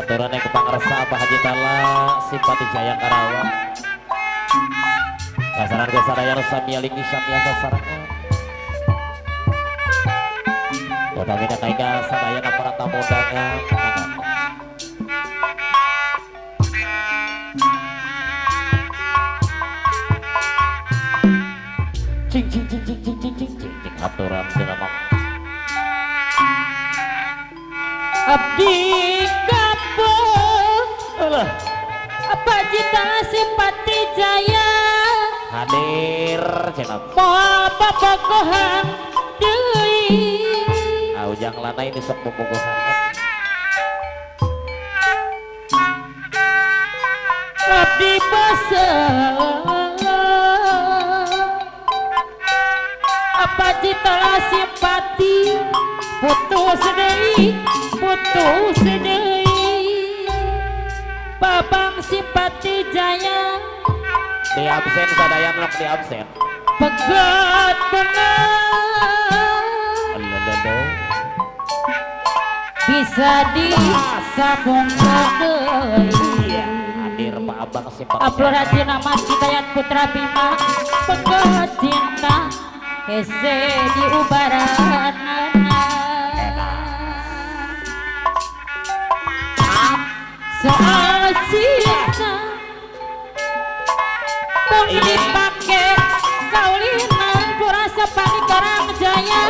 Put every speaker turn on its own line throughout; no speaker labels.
Aturan yang kepangresa Abah Haji Tala simpati Jaya Karawang kasaran kesaraya Samia Lingi Samia sasarannya Dodamina kaika sadaya para tamu dangan cing cing cing cing cing cing cing cing cing aturan dinamang
abdi kapung
alah
apa cita simpati Jaya
hadir cenap
moal papagohan deui
ujang lana ini sok bobogohan
abdi basel apa cita simpati putus deui babang simpati Jaya
di absen sadaya nok di absen
pegat benar bisa disambung deui
hadir Pak Abang simpati
Aplora Jinama Citayat Putra Bima pegat cinta hese diubaranana soal cinta pun dipake kaulinan purasa panik orang Jaya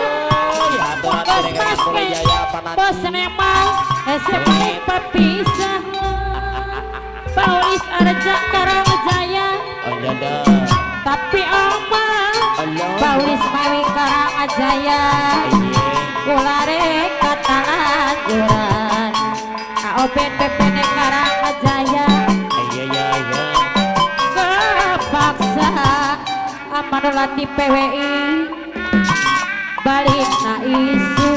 aturan dengan Pura Jaya apa nanti
bos nemau hese panik papisah Paulis Arja Karang Jaya tapi aman Paulis Mawi Karang Jaya kulare katalan juran Open PPN Karang Jaya kepaksa amanulati PWI balik na isu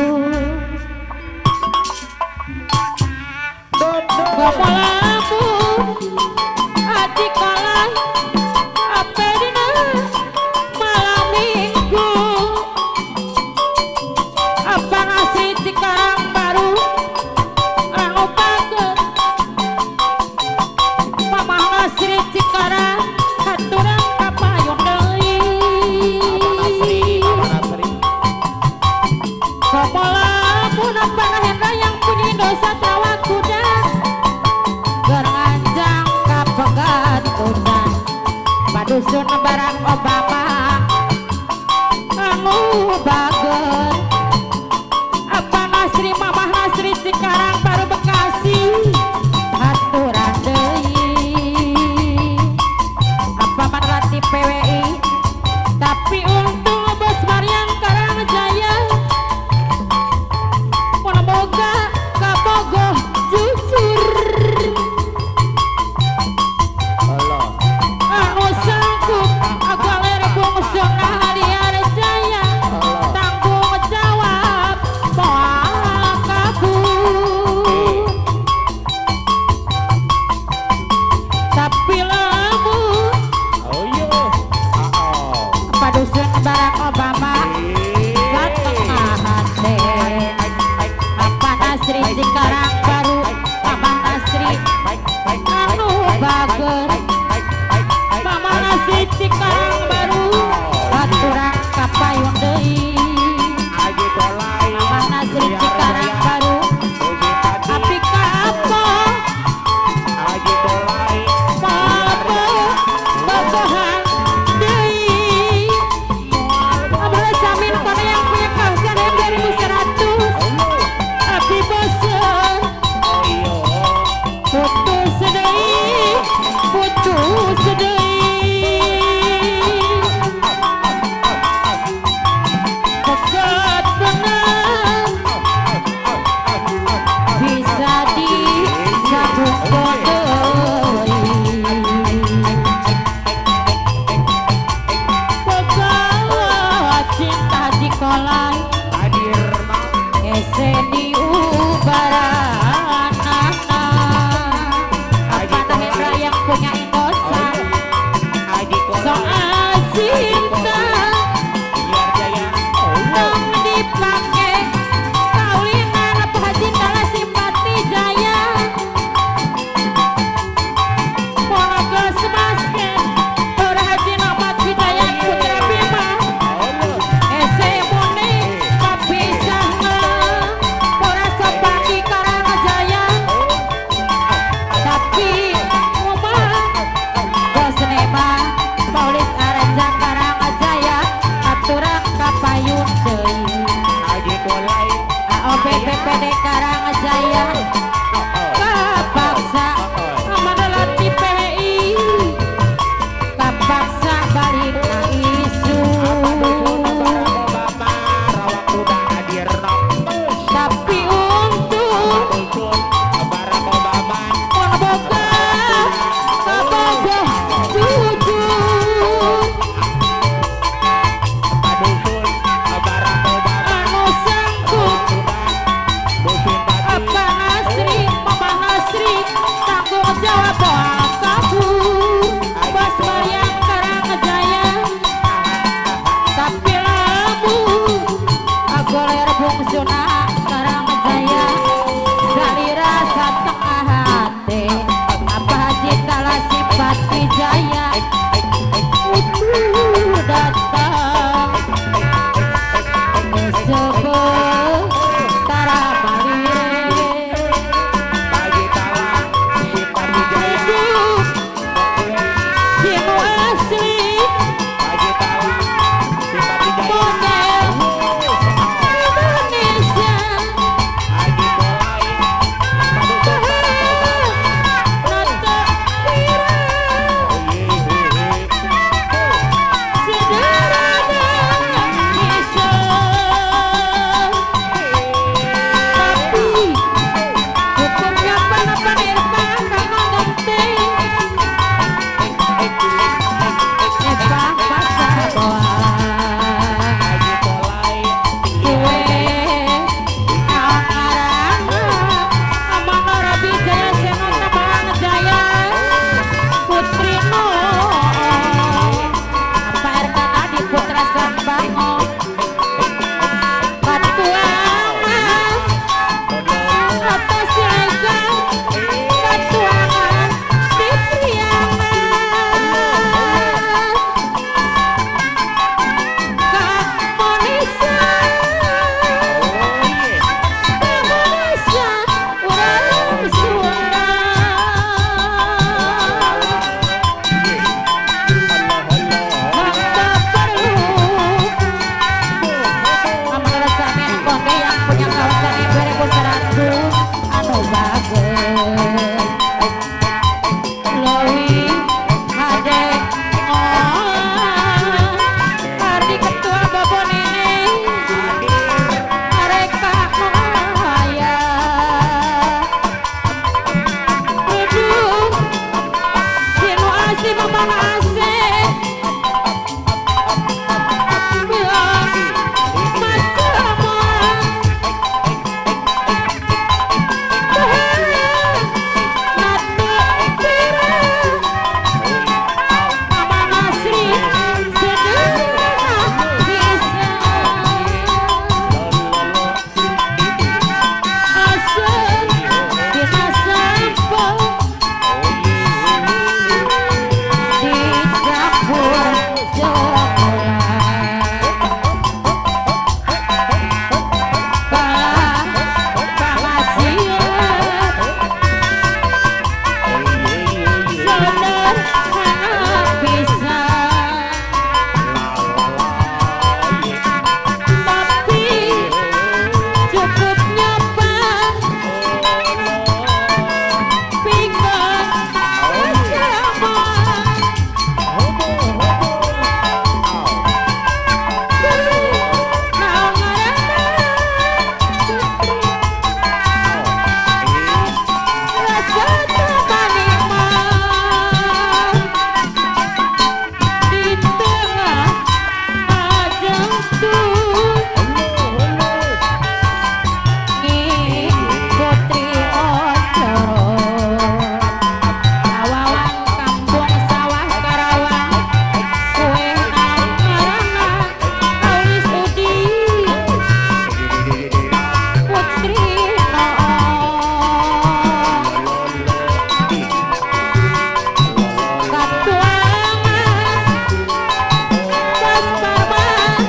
ngomolamu aji kalah apa dina malam minggu apa ngasih Cikarang baru anu bager mama ngasih Cikarang haturan kapayun deui ngomolamu nampana hendra yang punya dosa tawa kuda geranjang kapegat kuda padusun Barack Obama anu bager apa Nasri mamah Nasri Cikarang baru Bekasi aturan deui apa manlati PWI tapi untung bos Marian Karang Jaya mun boga kabogoh jujur
Allah
anu sanggup agaler bungsuna Hadiar Jaya PD Karangjaya kapaksa adalah di PI kapaksa balik ke isu tapi untuk Kaboga jujur anu sanggup apa Nasri Mama Nasri tanggung jawab doa kabur Bos Maryam Karangjaya tapi lamu agoler bungsuna Karangjaya dari rasa tengah hati apa haji kala sifat Wijaya datang sebentar balik hidup jiwa asli model Indonesia nata kira sederhana bisa tapi hukumnya panapan irfan karena genting Ebang pasar boa kue arang aman ora bijaya senota Karangjaya putri no apa RK tadi putra Sambango Katuangan atas siaga Katuangan di Priangan Kamonisa urang Sunda Maka perlu amal samin konde yang punya kawasan yang 2100 anu bagus Lowi Hade Ardi ketua Babon ini mereka Maya Duduk Sinu Asih Mama Asih Mas Ramon Natu Pira Mama Nasri sederhana bisa asal kita sampel di dapur jokolan kalah pangasiat sederhana bisa tapi cukup nyaman pinggan bersama naon ngaranna rasa termanikmat di tengah ajang Nyi Putri Ocorot Awawan Kampung Sawah Karawang kue naon ngaranna Aulis Udi Putri Noon Katuangan Pas Parman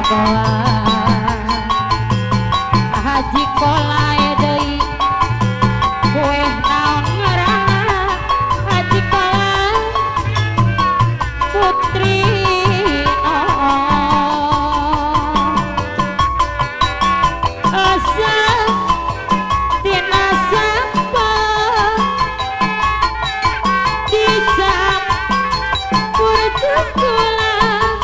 jagoan Haji Kolai deui kue naon ngaranna Haji Kolai Putri asa tina sapa dijam purjukulan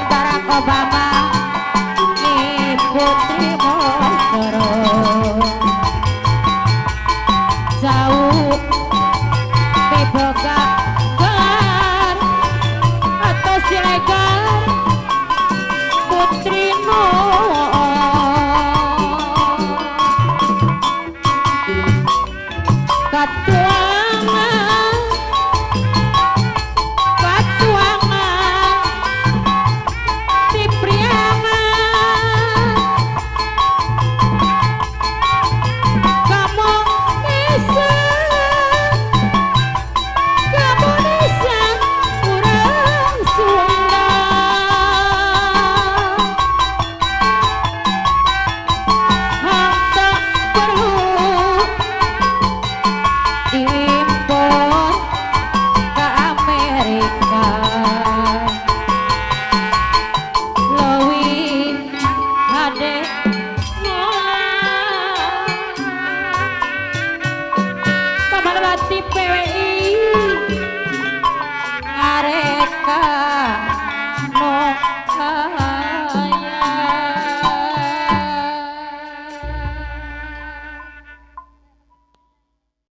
Barack Obama ni putri mokoro jauh miboga gelar atau siregar putri no katuangan PWI ngareka